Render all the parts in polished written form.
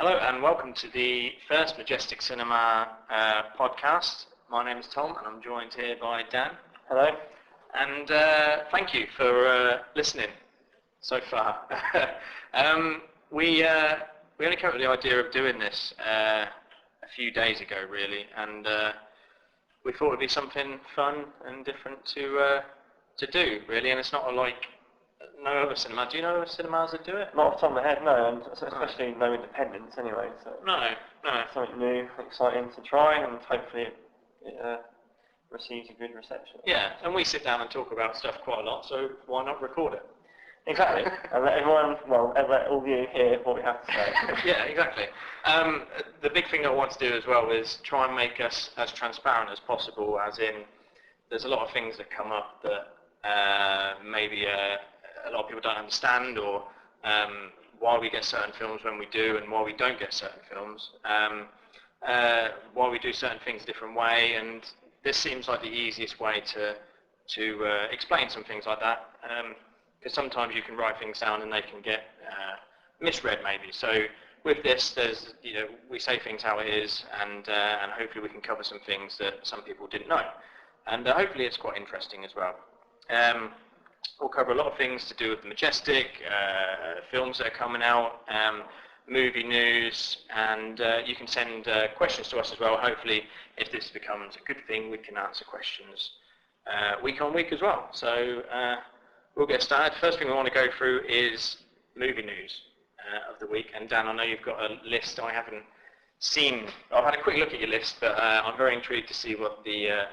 Hello and welcome to the first Majestic Cinema podcast. My name is Tom and I'm joined here by Dan. Hello. And thank you for listening so far. We only came up with the idea of doing this a few days ago really, and we thought it would be something fun and different to do really, and it's not like no other cinema. Do you know other cinemas that do it? Not off the top of my head, no, and especially no independents anyway. So No. something new, exciting to try, and hopefully it receives a good reception. Yeah, and we sit down and talk about stuff quite a lot, so why not record it? Exactly, and let everyone, and let all you hear what we have to say. Yeah, exactly. The big thing I want to do as well is try and make us as transparent as possible, as in there's a lot of things that come up that maybe a lot of people don't understand, or why we get certain films when we do and why we don't get certain films, why we do certain things a different way, and this seems like the easiest way to explain some things like that, because sometimes you can write things down and they can get misread maybe. So with this, there's, we say things how it is, and hopefully we can cover some things that some people didn't know, and hopefully it's quite interesting as well. We'll cover a lot of things to do with the Majestic, films that are coming out, movie news, and you can send questions to us as well. Hopefully, if this becomes a good thing, we can answer questions week on week as well. So we'll get started. First thing we want to go through is movie news of the week. And Dan, I know you've got a list I haven't seen. I've had a quick look at your list, but I'm very intrigued to see what the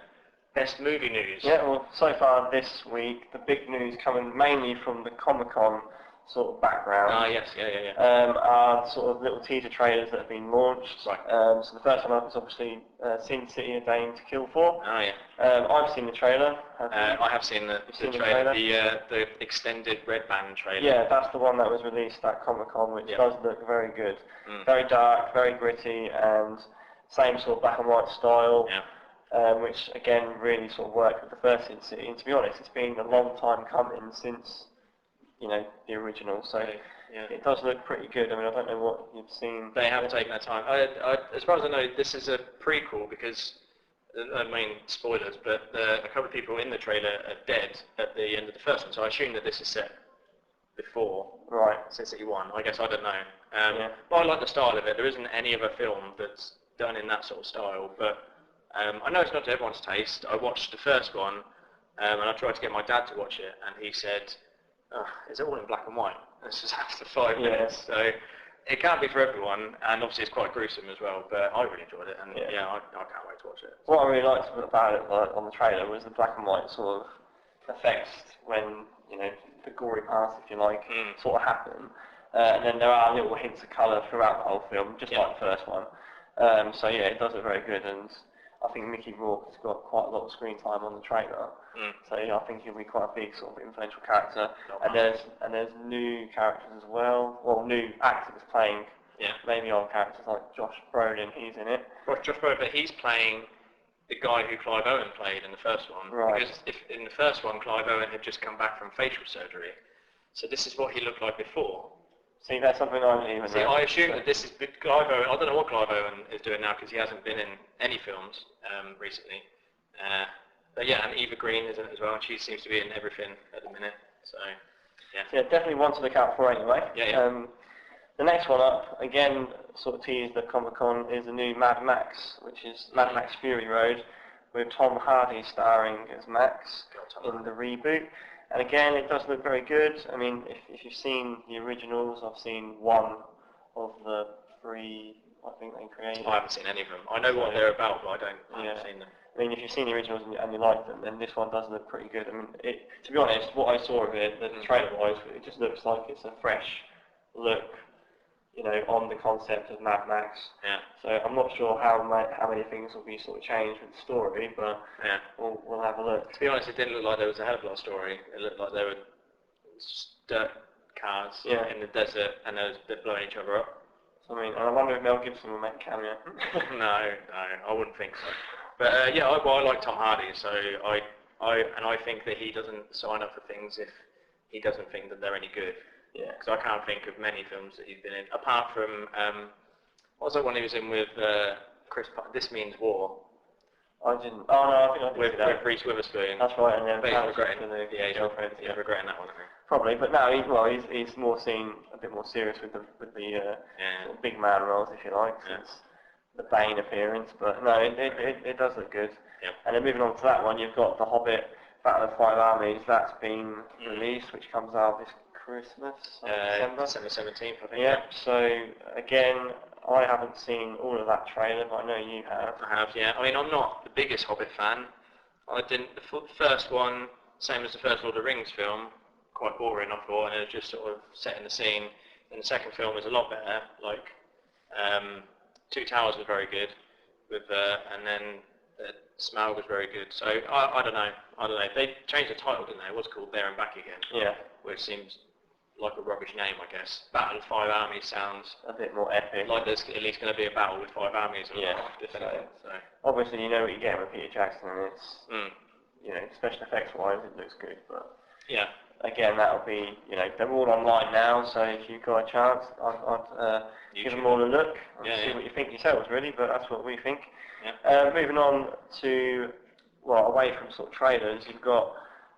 best movie news. Yeah, well, so far this week, the big news coming mainly from the Comic-Con sort of background. Yes, yeah. Are sort of little teaser trailers that have been launched. Right. So the first one up is obviously Sin City: A Dame to Kill For. Oh yeah. I've seen the trailer. I have seen the trailer, the extended Red Band trailer. Yeah, that's the one that was released at Comic-Con, which does look very good. Very dark, very gritty, and same sort of black and white style. Yeah. Which again really sort of worked with the first Sin City. And to be honest, it's been a long time coming since the original. So it does look pretty good. I mean, I don't know what you've seen. They have taken their time. As far as I know, this is a prequel because, I mean, spoilers, but a couple of people in the trailer are dead at the end of the first one. So I assume that this is set before Sin City 1. I guess I don't know. But I like the style of it. There isn't any other film that's done in that sort of style, but I know it's not to everyone's taste. I watched the first one, and I tried to get my dad to watch it, and he said, is it all in black and white? This is after 5 minutes. So it can't be for everyone, and obviously it's quite gruesome as well, but I really enjoyed it, and I can't wait to watch it. What I really liked about it on the trailer was the black and white sort of effects when, the gory parts, if you like, sort of happen. And then there are little hints of colour throughout the whole film, just like the first one. So yeah, it does look very good, and I think Mickey Rourke has got quite a lot of screen time on the trailer, so I think he'll be quite a big sort of influential character. And there's new characters as well, new actors playing maybe old characters like Josh Brolin. He's in it. Well, Josh Brolin, but he's playing the guy who Clive Owen played in the first one. Right. Because if in the first one Clive Owen had just come back from facial surgery, so this is what he looked like before. See, that's something I didn't even know. I assume that this is Clive Owen. I don't know what Clive Owen is doing now because he hasn't been in any films recently. But yeah, and Eva Green is in it as well, and she seems to be in everything at the minute. So yeah, definitely one to look out for anyway. Yeah. The next one up, again, sort of teased at Comic-Con, is the new Mad Max, which is Mad Max Fury Road, with Tom Hardy starring as Max in the reboot. And again, it does look very good. I mean, if you've seen the originals, I've seen one of the 3, I think they created. I haven't seen any of them. I know what they're about, but I haven't seen them. I mean, if you've seen the originals and you like them, then this one does look pretty good. I mean, to be honest, what I saw of it, the trailer-wise, it just looks like it's a fresh look, on the concept of Mad Max. Yeah. So I'm not sure how many things will be sort of changed with the story, but we'll have a look. To be honest, it didn't look like there was a hell of a lot of story. It looked like there were dirt cars in the desert, and they're blowing each other up. So, I mean, and I wonder if Mel Gibson will make a cameo. No, I wouldn't think so. But I like Tom Hardy, so I think that he doesn't sign up for things if he doesn't think that they're any good. Yeah. Because I can't think of many films that he's been in, apart from What was that one he was in with Chris? This Means War. I didn't. Oh no, I think I did With see that. Reese Witherspoon. That's right, and then But he's Paris regretting. for the Yeah, girlfriend. he's regretting that one, I think. Probably, but no, he's more seen a bit more serious with the sort of big man roles, if you like, since the Bane appearance. But no, it does look good. Yeah. And then moving on to that one, you've got The Hobbit, Battle of the Five Armies. That's been released, which comes out this Christmas, December 17th, I think. Yeah. So again, I haven't seen all of that trailer, but I know you have. I have, yeah. I mean, I'm not the biggest Hobbit fan. I didn't. The first one, same as the first Lord of the Rings film, quite boring, I thought, and it was just sort of setting the scene. And the second film was a lot better. Like, Two Towers was very good, and then Smaug was very good. So I don't know. They changed the title, didn't they? It was called There and Back Again. Yeah. Which seems like a rubbish name, I guess. Battle of Five Armies sounds a bit more epic. like there's at least going to be a battle with five armies. So obviously, you know what you get with Peter Jackson, and it's you know, special effects wise, it looks good, but yeah. Again, that'll be, you know, they're all online now, so if you've got a chance, I'd give them all a look and see what you think yourselves, really, but that's what we think. Yeah. Moving on to, well, away from sort of trailers, you've got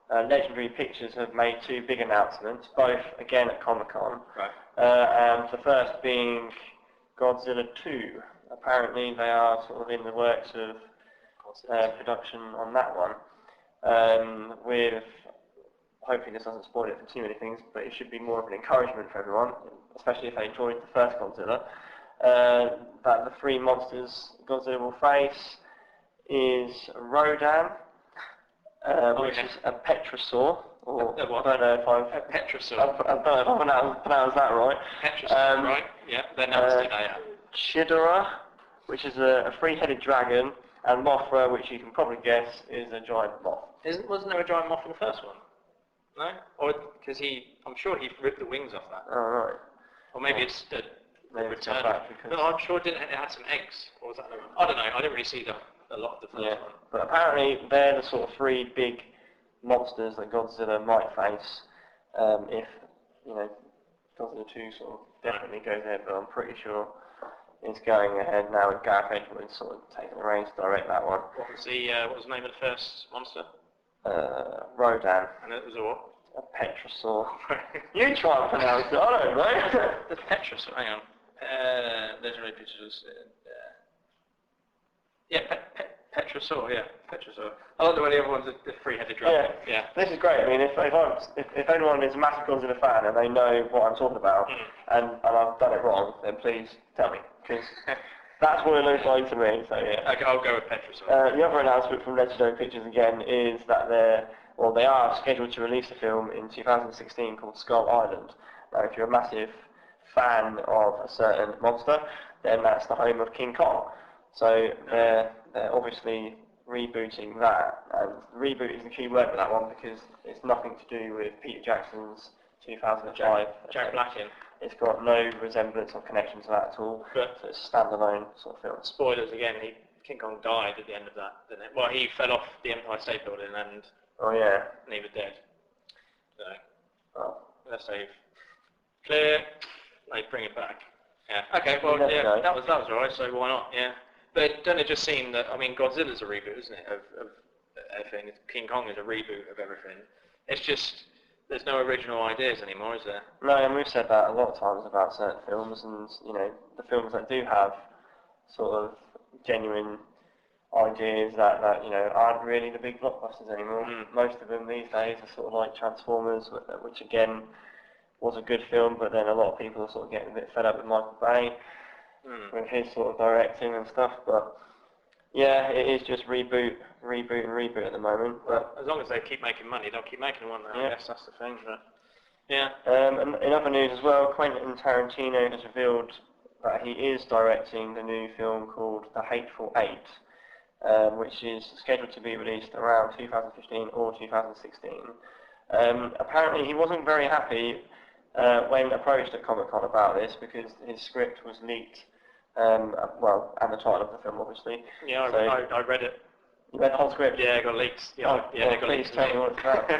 Legendary Pictures have made two big announcements, both again at Comic-Con. Right. And the first being Godzilla 2. Apparently they are sort of in the works of production on that one, with, hopefully this doesn't spoil it for too many things, but it should be more of an encouragement for everyone, especially if they enjoyed the first Godzilla, that the three monsters Godzilla will face is Rodan, which is a Petrosaur, or I don't know if I've... A Petrosaur. I don't know if I've pronounced that right. Petrosaur, right? Yeah, they announced it, yeah. Chidora, which is a three-headed dragon, and Mothra, which you can probably guess is a giant moth. Wasn't there a giant moth in the first one? No? Or, because I'm sure he ripped the wings off that. Oh, right. Or maybe it's the return. Because... No, I'm sure it had some eggs. Or was that I don't know, I didn't really see a lot of the first one. But apparently they're the sort of three big monsters that Godzilla might face if, you know, Godzilla 2 sort of definitely goes ahead, but I'm pretty sure it's going ahead now with Gareth Edwards sort of taking the reins to direct that one. What was the name of the first monster? Rodan. And it was a what? A Petrosaur. You try and pronounce it, I don't know. The Petrosaur, hang on. Legendary Pictures. Petrosaur, yeah. Petrosaur. I like the way the other one's the three-headed dragon. Yeah. This is great. I mean, if anyone is a massive Godzilla fan and they know what I'm talking about, and I've done it wrong, then please tell me, because that's what it looks like to me. So yeah. Okay, I'll go with Petrosaur. The other announcement from Legendary Pictures again is that they are scheduled to release a film in 2016 called Skull Island. Now, if you're a massive fan of a certain monster, then that's the home of King Kong. So they're obviously rebooting that, and reboot is the key word for that one because it's nothing to do with Peter Jackson's 2005. Jack Black in. It's got no resemblance or connection to that at all. But so it's a standalone sort of film. Spoilers again. King Kong died at the end of that, didn't it? Well, he fell off the Empire State Building and he was dead. So let's save. Clear. They bring it back. Yeah. Okay. Well, yeah, that was alright. So why not? Yeah. But don't it just seem that, I mean, Godzilla's a reboot, isn't it, of everything? King Kong is a reboot of everything. It's just, there's no original ideas anymore, is there? No, and we've said that a lot of times about certain films, and, you know, the films that do have sort of genuine ideas that you know, aren't really the big blockbusters anymore. Most of them these days are sort of like Transformers, which again was a good film, but then a lot of people are sort of getting a bit fed up with Michael Bay. With his sort of directing and stuff, but yeah, it is just reboot at the moment. But as long as they keep making money, they'll keep making one. I guess that's the thing. But yeah. And in other news as well, Quentin Tarantino has revealed that he is directing the new film called The Hateful Eight, which is scheduled to be released around 2015 or 2016. Apparently, he wasn't very happy when approached at Comic-Con about this because his script was leaked. And the title of the film, obviously. Yeah, so, I read it. You read the whole script? Yeah, I got leaks. Please tell me what it's about.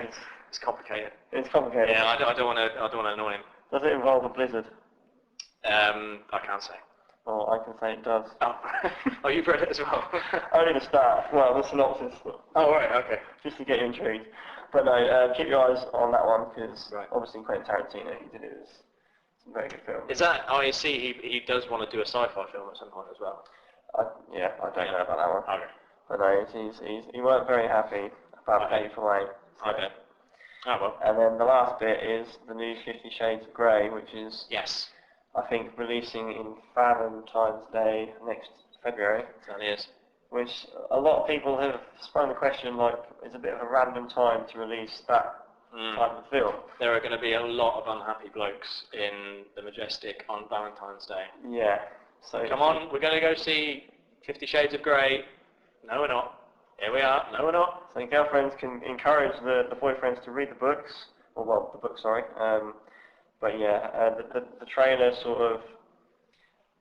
It's complicated. It's complicated. Yeah, I don't want to annoy him. Does it involve a blizzard? I can't say. Well, I can say it does. Oh, oh, you've read it as well. Only the start. Well, the synopsis. Oh, right, okay. Just to get you intrigued. But no, keep your eyes on that one because Right. obviously Quentin Tarantino, he did it. It's a very good film. Is that? Oh, I see. He does want to do a sci-fi film at some point as well. I don't know about that one. Okay. But no, he weren't very happy about Okay. Hateful Eight. So. Okay. Oh well. And then the last bit is the new 50 Shades of Grey, which is, Yes. I think, releasing in Valentine's Day next February. That is. Which a lot of people have sprung the question, like, it's a bit of a random time to release that type of film. There are going to be a lot of unhappy blokes in the Majestic on Valentine's Day. Yeah. So Come on, we're going to go see 50 Shades of Grey. No, we're not. Here we are. No, we're not. So your girlfriends can encourage the boyfriends to read the books, or well, the book, sorry. But yeah, the trailer sort of,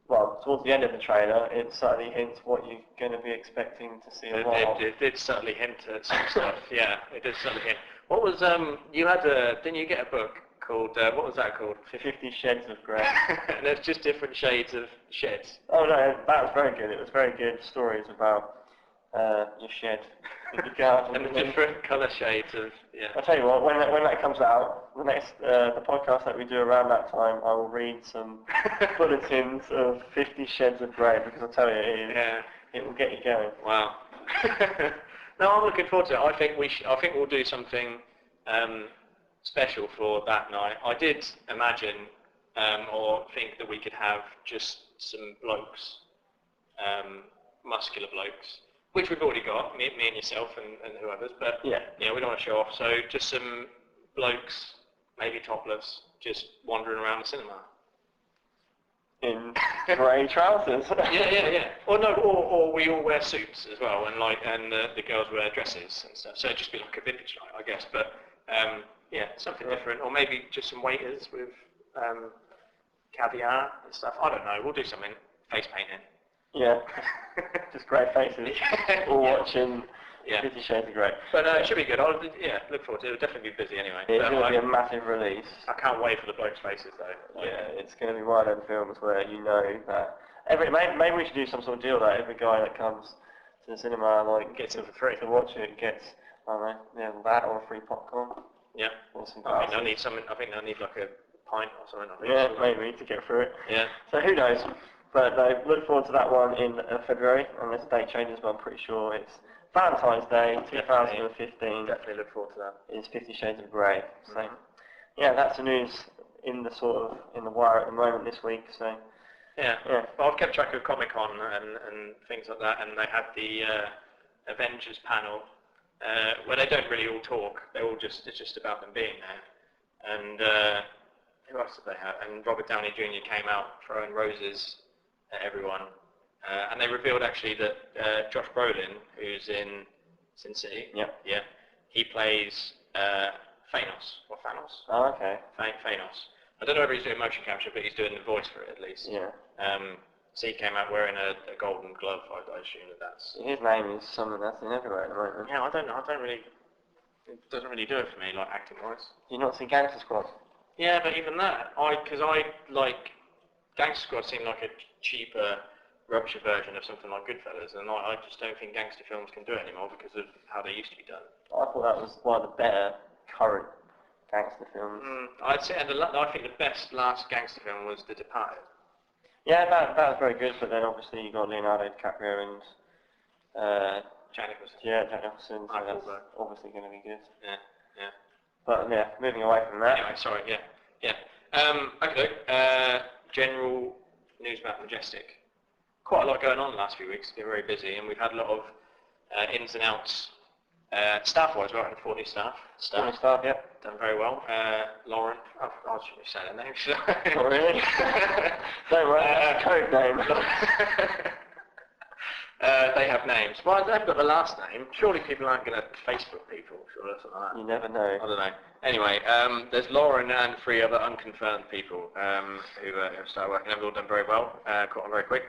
well, towards the end of the trailer, it certainly hints what you're going to be expecting to see a lot of. It did certainly hint at some stuff. Yeah, it did certainly hint. What was you had didn't you get a book called what was that called? 50 Shades of Grey. And there's just different shades of sheds. Oh no, that was very good. It was very good stories about your shed in the garden. And the different colour shades of I'll tell you what, when that comes out, the next the podcast that we do around that time, I will read some bulletins of 50 Shades of Grey because I'll tell you, it will get you going. Wow. No, I'm looking forward to it. I think we'll do something special for that night. I did imagine or think that we could have just some blokes, muscular blokes, which we've already got, me and yourself and whoever's, but we don't want to show off. So just some blokes, maybe topless, just wandering around the cinema. In grey trousers. Yeah. Or we all wear suits as well, and the girls wear dresses and stuff. So it'd just be like a vintage night, I guess. But something different, or maybe just some waiters with caviar and stuff. I don't know. We'll do something. Face painting. Yeah. Just great faces. All watching 50 Shades of Grey. But it should be good. I'll look forward to it. It'll definitely be busy anyway. It's going to be a massive release. I can't wait for the blokes' faces though. It's going to be one of those films where you know that maybe we should do some sort of deal that every guy that comes to the cinema gets it for free to watch it gets that or free popcorn. Yeah. Or some I think they'll need something. I think they'll need like a pint or something. Maybe to get through it. Yeah. So who knows? But I look forward to that one in February, unless the date changes, but I'm pretty sure it's Valentine's Day 2015. Definitely look forward to that. It's 50 Shades of Grey. So, that's the news in the wire at the moment this week. So, yeah. Well, I've kept track of Comic-Con and things like that, and they had the Avengers panel where they don't really all talk. It's just about them being there. And who else did they have? And Robert Downey Jr. came out throwing roses at everyone. And they revealed actually that Josh Brolin, who's in Sin City, he plays Thanos, or Thanos. Oh, okay. Thanos. I don't know whether he's doing motion capture, but he's doing the voice for it at least. Yeah. So he came out wearing a golden glove, I assume that's... His name is something that's in everywhere at the moment. Yeah, I don't really... It doesn't really do it for me, like acting-wise. You not seen Gangster Squad? Yeah, but even that, because I like... Gangster Squad seemed like a cheaper, rupture version of something like Goodfellas, and I just don't think gangster films can do it anymore because of how they used to be done. I thought that was one of the better current gangster films. I'd say, I think the best last gangster film was The Departed. Yeah, that was very good, but then obviously you got Leonardo DiCaprio and Jack Nicholson. Yeah, Jack Nicholson, so that's obviously going to be good. Yeah. But moving away from that. Anyway, sorry, yeah. General news about Majestic. Quite a lot going on the last few weeks. It's been very busy, and we've had a lot of ins and outs. Staff-wise, we're at 40 staff. 40 staff, yeah. Done very well. Lauren, I shouldn't say that name, should I? Not really. Don't worry, that's a code name. They have names. Well, they've got the last name. Surely people aren't going to Facebook people, surely, or something like that. You never know. I don't know. Anyway, there's Lauren and 3 other unconfirmed people who have started working. They've all done very well, caught on very quick.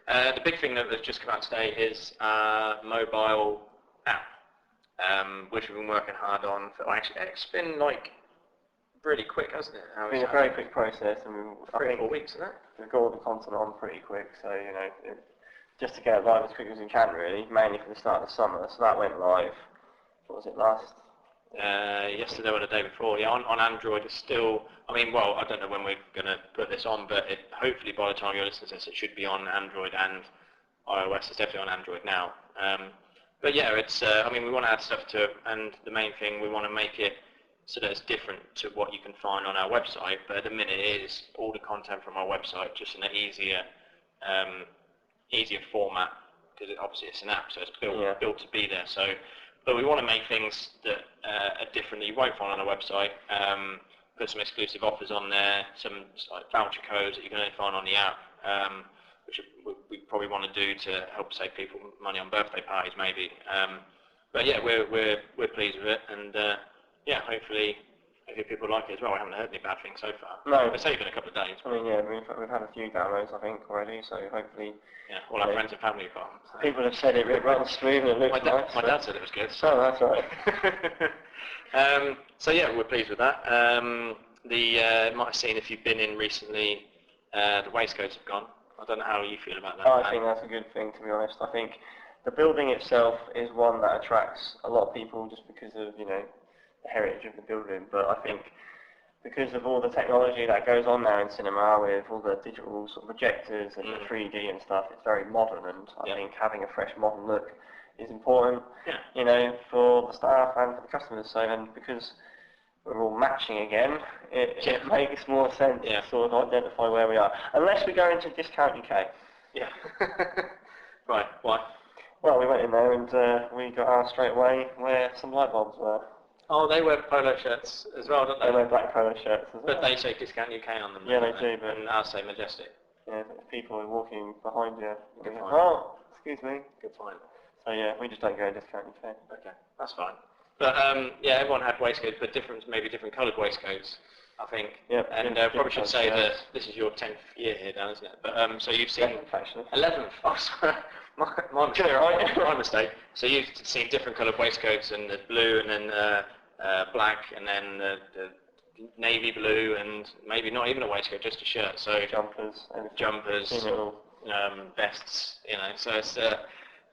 The big thing that's just come out today is mobile app, which we've been working hard on. It's been like really quick, hasn't it? It's been a very quick process, and I 3 or think 4 weeks, isn't it? we've got all the content on pretty quick. So just to get it live as quick as we can, really, mainly for the start of the summer. So that went live. What was it last? Yesterday or the day before. Yeah, on Android it's still. I mean, well, I don't know when we're going to put this on, but hopefully by the time you're listening to this, it should be on Android and iOS. It's definitely on Android now. But yeah, it's. I mean, we want to add stuff to it, and the main thing we want to make it so that it's different to what you can find on our website. But at the minute, it is all the content from our website, just in an easier format, because obviously it's an app, so it's built to be there. So. But we want to make things that are different that you won't find on our website. Put some exclusive offers on there, some like voucher codes that you can only find on the app, which we probably want to do to help save people money on birthday parties, maybe. But yeah, we're pleased with it, and yeah, hopefully people like it as well. We haven't heard any bad things so far. No, it's only been a couple of days. I mean, yeah, we've had a few downloads, I think, already. So hopefully, yeah, all our friends and family have got them. So. People have said it rather smooth and it looks nice. My dad said it was good. So that's right. So yeah, we're pleased with that. You might have seen if you've been in recently, the waistcoats have gone. I don't know how you feel about that. I think that's a good thing, to be honest. I think the building itself is one that attracts a lot of people just because of the heritage of the building. But I think because of all the technology that goes on now in cinema with all the digital sort of projectors and the 3D and stuff, it's very modern, and I think having a fresh modern look is important, for the staff and for the customers. So, and because we're all matching again, it makes more sense to sort of identify where we are. Unless we go into Discount UK. Yeah. Right, why? Well, we went in there and we got asked straight away where some light bulbs were. Oh, they wear polo shirts as well, don't they? They wear black polo shirts as well. But they say Discount UK on them. Yeah, they do, but... And ours say Majestic. Yeah, but people are walking behind you. Good find. Oh, excuse me. Good find. So yeah, we just don't go Discount UK. Okay, that's fine. But yeah, everyone had waistcoats, but maybe different coloured waistcoats, I think. Yep. And probably should say that this is your 10th year here, Dan, isn't it? But so you've seen... 11th. Oh, sorry. My mistake. Right? My mistake. So you've seen different coloured waistcoats, and the blue, and then black, and then the navy blue, and maybe not even a waistcoat, just a shirt. So jumpers, vests. So it's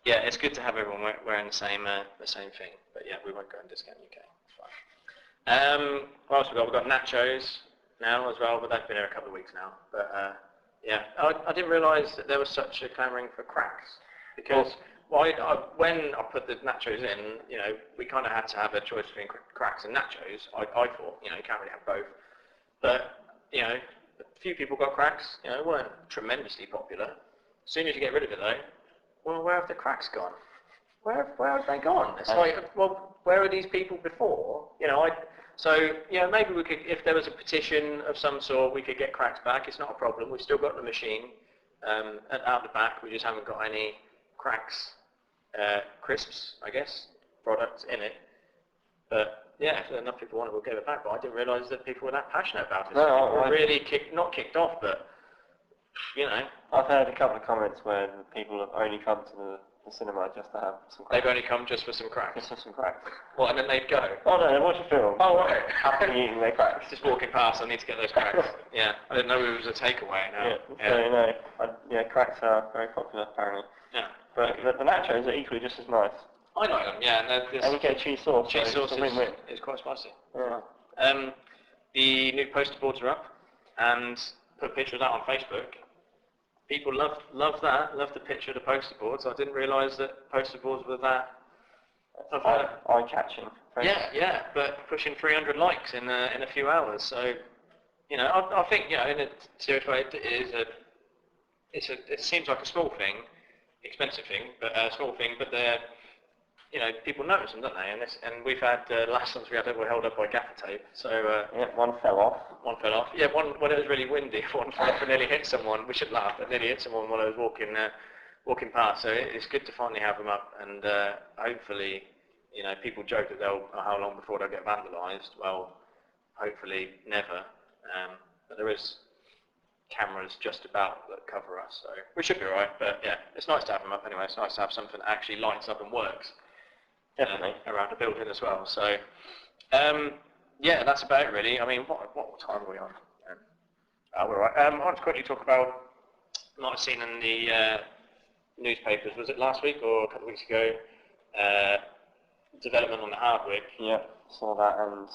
it's good to have everyone wearing the same thing. But yeah, we won't go on Discount UK. It's fine. What else we got? We've got nachos now as well, but they've been here a couple of weeks now. But yeah, I didn't realise that there was such a clamouring for cracks, because when I put the nachos in, we kind of had to have a choice between cracks and nachos. I thought, you can't really have both. But, a few people got cracks, weren't tremendously popular. As soon as you get rid of it though, well, where have the cracks gone? Where have they gone? It's like, well, where are these people before? So, maybe we could, if there was a petition of some sort, we could get cracks back. It's not a problem. We've still got the machine out the back. We just haven't got any cracks, crisps, I guess, products in it. But yeah, if enough people want it, we'll give it back. But I didn't realise that people were that passionate about it. No, people were really not kicked off, but I've heard a couple of comments where people have only come to the cinema just to have some cracks. They've only come just for some cracks? Just for some cracks. What, and then they'd go? Oh no, watch a film. Oh, right. Happily eating their cracks. Just walking past, I need to get those cracks. Yeah, I didn't know it was a takeaway now. So, cracks are very popular apparently. Yeah. But the nachos are equally just as nice. I like them, yeah. And you get cheese sauce. Cheese sauce is quite spicy. Yeah. The new poster boards are up, and put pictures out on Facebook. People love that, love the picture of the poster boards. I didn't realise that poster boards were that eye-catching. Yeah, but pushing 300 likes in a few hours. So, I think, in a serious way, it seems like a small thing, expensive thing, but a small thing, but they're, people notice them, don't they? And we've had, last ones we had were held up by gaffer tape, so... one fell off. One fell off. Yeah, when it was really windy, one fell off and nearly hit someone. We should laugh, but nearly hit someone while I was walking past. So it's good to finally have them up, and hopefully, people joke that how long before they'll get vandalised. Well, hopefully never. But there is cameras just about that cover us, so we should be alright. But yeah, it's nice to have them up anyway. It's nice to have something that actually lights up and works. Definitely. Around the building as well. So, yeah, that's about it really. I mean, what time are we on? We're all right. I want to quickly talk about, might have seen in the newspapers, was it last week or a couple of weeks ago, development on the Hardwick. Yeah, saw that, and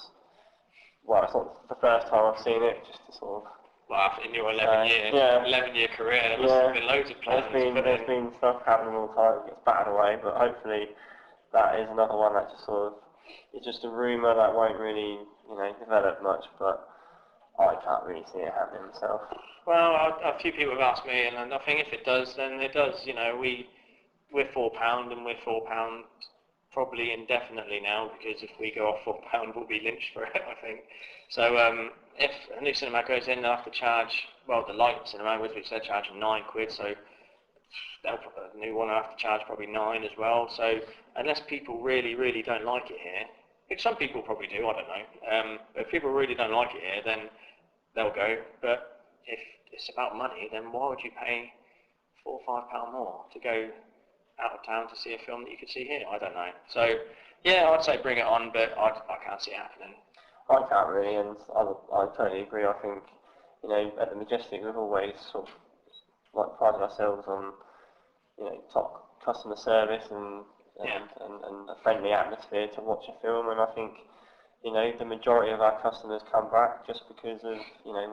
well, it's not the first time I've seen it, just to sort of... Well, in your 11-year career, there must have been loads of plans. There's been stuff happening all the time, it gets battered away, but hopefully that is another one that just sort of, it's just a rumour that won't really, develop much, but I can't really see it happening myself. Well, a few people have asked me, and I think if it does, then it does. We're £4, and we're £4 probably indefinitely now, because if we go off £4, we'll be lynched for it, I think. So if a new cinema goes in, they'll have to charge, well, the light cinema, which they're charging £9, so the new one will have to charge probably 9 as well. So unless people really, really don't like it here, which some people probably do, I don't know, but if people really don't like it here, then they'll go. But if it's about money, then why would you pay £4 or £5 more to go out of town to see a film that you could see here? I don't know. So yeah, I'd say bring it on, but I can't see it happening. I can't really, and I totally agree. I think, at the Majestic we've always sort of prided ourselves on, top customer service and a friendly atmosphere to watch a film, and I think, the majority of our customers come back just because of,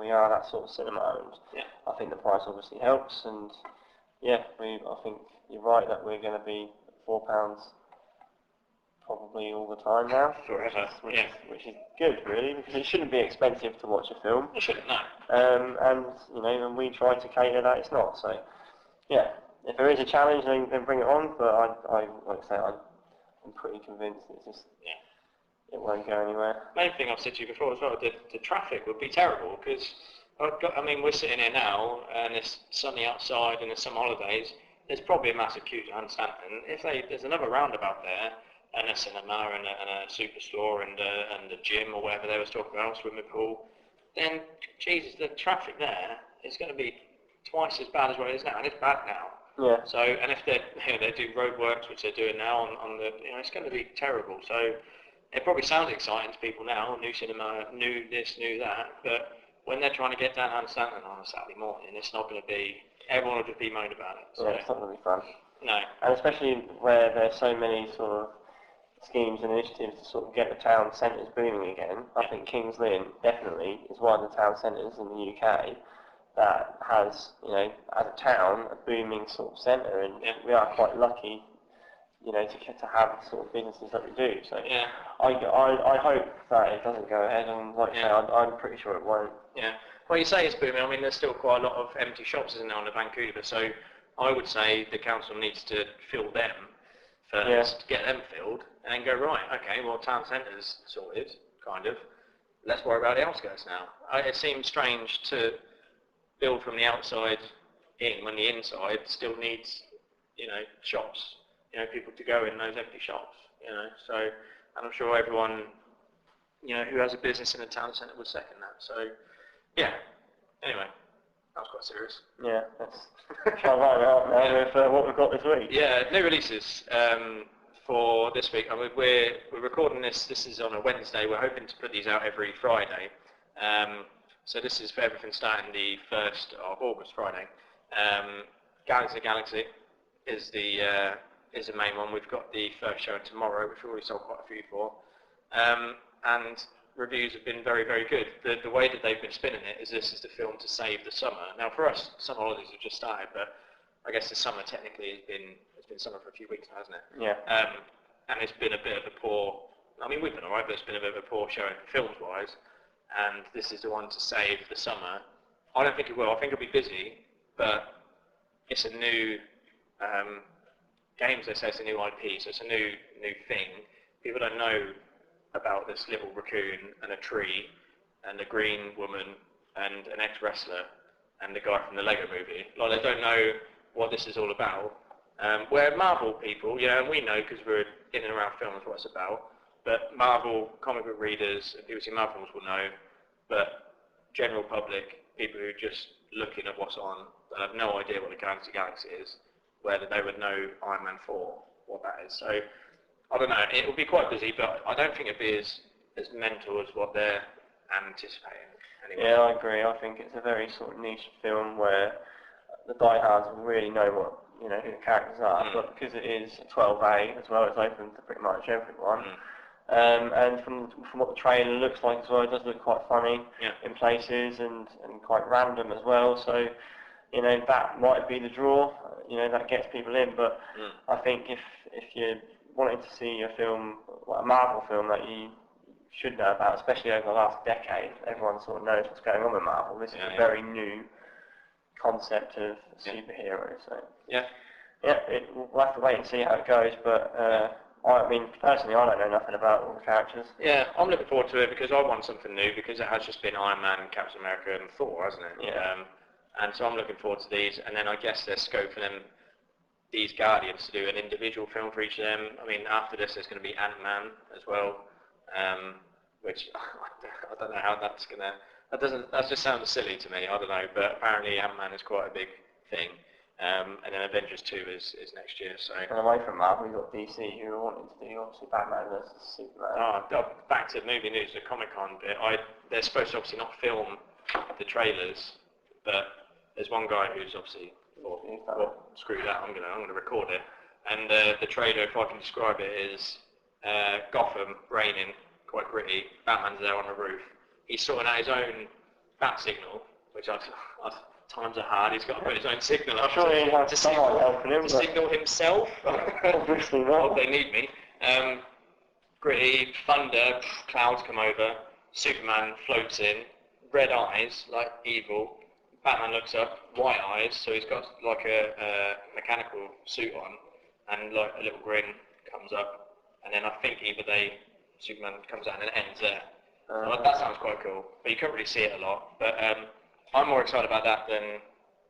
we are that sort of cinema, and I think the price obviously helps, and I think you're right that we're going to be £4 probably all the time now, forever, which is good really, because it shouldn't be expensive to watch a film. It shouldn't, no. And we try to cater that it's not. So yeah, if there is a challenge, then bring it on. But I like I say, I'm pretty convinced it's just it won't go anywhere. Main thing I've said to you before as well, the traffic would be terrible, because we're sitting here now and it's sunny outside and there's some holidays. There's probably a massive queue to understand, and if there's another roundabout there, and a cinema and a superstore and a gym or whatever they was talking about, swimming pool, then Jesus, the traffic there is going to be twice as bad as what it is now, and it's bad now. Yeah. So, and if they do roadworks, which they're doing now on the, it's going to be terrible. So it probably sounds exciting to people now, new cinema, new this, new that, but when they're trying to get down to Stanton on a Saturday morning, it's not going to be, everyone will just be moaning about it. So. Yeah, it's not going to be fun. No. And especially where there's so many sort of schemes and initiatives to sort of get the town centres booming again. I think Kings Lynn definitely is one of the town centres in the UK that has, as a town, a booming sort of centre, and we are quite lucky, to have the sort of businesses that we do. So I hope that it doesn't go ahead, and like I say, I'm pretty sure it won't. Yeah. Well, you say it's booming. I mean, there's still quite a lot of empty shops, isn't there, on the Vancouver? So I would say the council needs to fill them first, get them filled, and then go, right, okay, well, town centre's sorted, kind of. Let's worry about the outskirts now. It seems strange to build from the outside in when the inside still needs, shops, people to go in those empty shops, So, and I'm sure everyone, who has a business in a town centre would second that. So, yeah. Anyway, that was quite serious. Yeah, let's try and write it up now with what we've got this week. Yeah, new releases for this week. I mean, we're recording this. This is on a Wednesday. We're hoping to put these out every Friday. So this is for everything starting the 1st of August, Friday. Galaxy is the main one. We've got the first show tomorrow, which we already sold quite a few for. And reviews have been very, very good. The way that they've been spinning it is this is the film to save the summer. Now for us, summer holidays have just started, but I guess the summer technically it's been summer for a few weeks now, hasn't it? Yeah. And it's been a bit of a poor, I mean we've been alright, but it's been a bit of a poor showing films wise, and this is the one to save the summer. I don't think it will. I think it'll be busy, but it's a new, games they say it's a new IP, so it's a new thing. People don't know about this little raccoon and a tree and a green woman and an ex-wrestler and the guy from the Lego movie. Like, they don't know what this is all about. Where Marvel people, and we know because we're in and around films what it's about, but Marvel comic book readers and people who see Marvels will know, but general public, people who are just looking at what's on, that have no idea what the Guardians of the Galaxy is, whether they would know Iron Man 4, what that is. So, I don't know, it will be quite busy, but I don't think it'll be as as mental as what they're anticipating. Anyway. Yeah, I agree. I think it's a very sort of niche film where the diehards really know what who the characters are, but because it is 12A as well, it's open to pretty much everyone. And from what the trailer looks like as well, it does look quite funny in places and quite random as well. So that might be the draw. That gets people in. But I think if you're wanting to see a film, like a Marvel film that you should know about, especially over the last decade, everyone sort of knows what's going on with Marvel. This is a very new concept of superheroes. So we'll have to wait and see how it goes. But I mean, personally, I don't know nothing about all the characters. Yeah, I'm looking forward to it because I want something new, because it has just been Iron Man, Captain America, and Thor, hasn't it? Yeah. And so I'm looking forward to these. And then I guess there's scope for them, these Guardians, to do an individual film for each of them. I mean, after this, there's going to be Ant-Man as well, which I don't know how that's going to. That just sounds silly to me. I don't know, but apparently Ant-Man is quite a big thing. And then Avengers 2 is next year. So. And away from Marvel, we've got DC who are wanting to do obviously Batman versus Superman. Back to movie news, the Comic-Con bit. They're supposed to obviously not film the trailers, but there's one guy who's obviously thought, screw that, I'm gonna record it. And the trailer, if I can describe it, is Gotham raining, quite gritty. Batman's there on the roof. He's sorting out his own bat signal, which times are hard. He's got to put his own signal up to signal himself. Obviously not. Oh, they need me. Gritty, thunder, clouds come over. Superman floats in, red eyes, like evil. Batman looks up, white eyes, so he's got like a mechanical suit on, and like a little grin comes up, and then I think Superman comes out and it ends there. So that sounds quite cool, but you can't really see it a lot. But I'm more excited about that than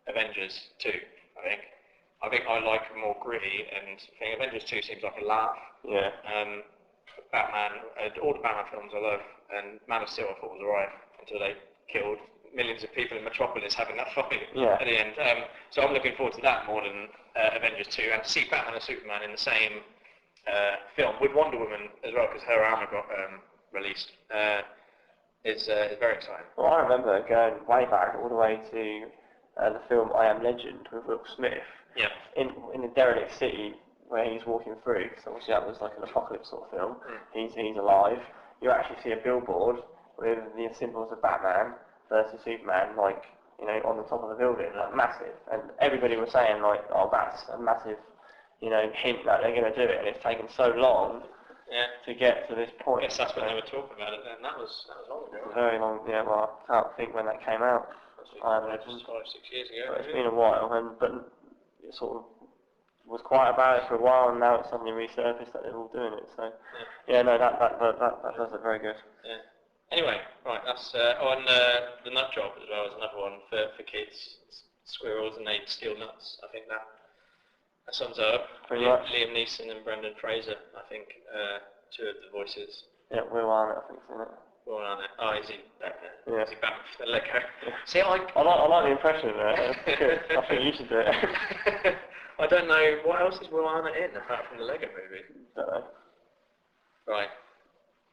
Avengers 2, I think I like more gritty, and I think Avengers 2 seems like a laugh. Yeah. Batman, all the Batman films I love, and Man of Steel I thought was alright until they killed millions of people in Metropolis having that fight at the end. So I'm looking forward to that more than Avengers 2, and to see Batman and Superman in the same film with Wonder Woman as well, because her armour got released, is very exciting. Well, I remember going way back all the way to the film I Am Legend with Will Smith. Yeah. In the derelict city where he's walking through, because obviously that was like an apocalypse sort of film. He's alive. You actually see a billboard with the symbols of Batman versus Superman, like, on the top of the building, like massive. And everybody was saying like, oh, that's a massive, hint that they're going to do it, and it's taken so long to get to this point. I guess that's when they were talking about it then. That was long ago. Very long, well, I can't think when that came out. That was 5-6 years ago. But it's been a while, but it sort of was quiet about it for a while, and now it's suddenly resurfaced that they're all doing it. So, that does it very good. Yeah. Anyway, right, that's on the nut job as well is another one for kids. Squirrels and they steal nuts. I think that sums it up. Pretty much. Liam Neeson and Brendan Fraser, I think, two of the voices. Yeah, Will Arnett, I think, isn't it? Will Arnett. Oh, is he back there? Yeah. Is he back for the Lego? Yeah. See, I like the impression of that. It's good. I think you should do it. I don't know, what else is Will Arnett in apart from the Lego movie? Don't know. Right.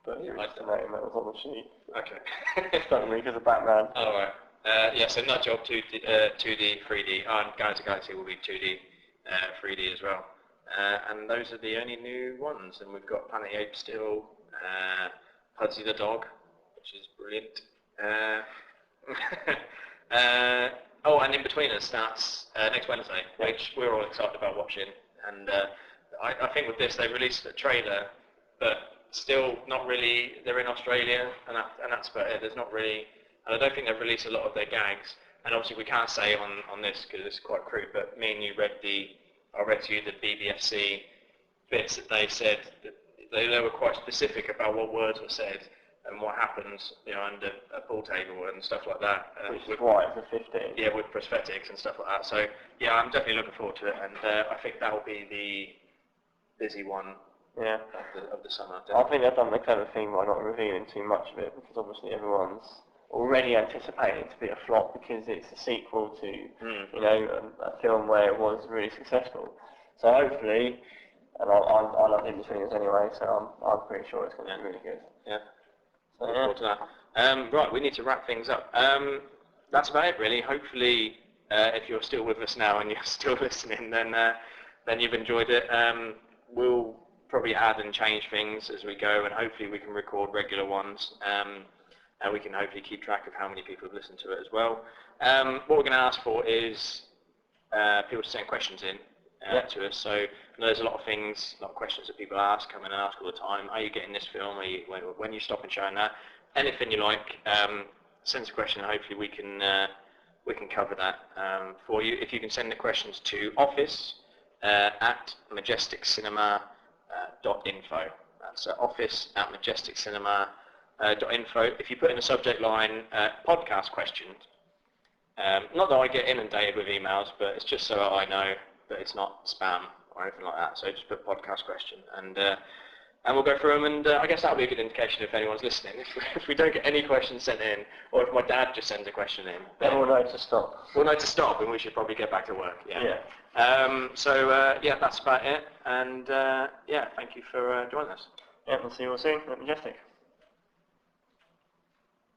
But he was the name that was on the sheet. Okay. Don't me because of Batman. Oh, right. So Nut Job 2D, 3D, and Guardians of the Galaxy will be 2D, 3D as well. And those are the only new ones. And we've got Planet of the Apes still, Pudsey the Dog, which is brilliant. And In Between Us starts next Wednesday, which we're all excited about watching. And I think with this, they released a trailer, but still not really. They're in Australia, and that's about it. There's not really, and I don't think they've released a lot of their gags. And obviously, we can't say on this because it's quite crude. But me and you I read to you the BBFC bits that they said. That they were quite specific about what words were said and what happens, under a pool table and stuff like that. Which is why it's a 15. Yeah, with prosthetics and stuff like that. So yeah, I'm definitely looking forward to it, and I think that will be the busy one. Yeah. Of the summer. I think they've done the clever thing by not revealing too much of it, because obviously everyone's already anticipating it to be a flop because it's a sequel to, a film where it was really successful. So hopefully, and I love In Between Us anyway, so I'm pretty sure it's going to be really good. Yeah. Look forward to that. Right, we need to wrap things up. That's about it, really. Hopefully, if you're still with us now and you're still listening, then you've enjoyed it. We'll probably add and change things as we go, and hopefully we can record regular ones, and we can hopefully keep track of how many people have listened to it as well. What we're going to ask for is people to send questions in to us. So I know there's a lot of questions that people come in and ask all the time. Are you getting this film? When you stop and showing that? Anything you like, send us a question, and hopefully we can cover that for you. If you can send the questions to office at majesticcinema.info. That's office at majesticcinema.info. If you put in the subject line podcast questions, not that I get inundated with emails, but it's just so that I know that it's not spam or anything like that. So just put podcast question, and we'll go through them, and I guess that'll be a good indication if anyone's listening. If we don't get any questions sent in, or if my dad just sends a question in, then we'll know to stop. We'll know to stop, and we should probably get back to work. That's about it, and thank you for joining us. Yeah, we'll see you all soon at Majestic.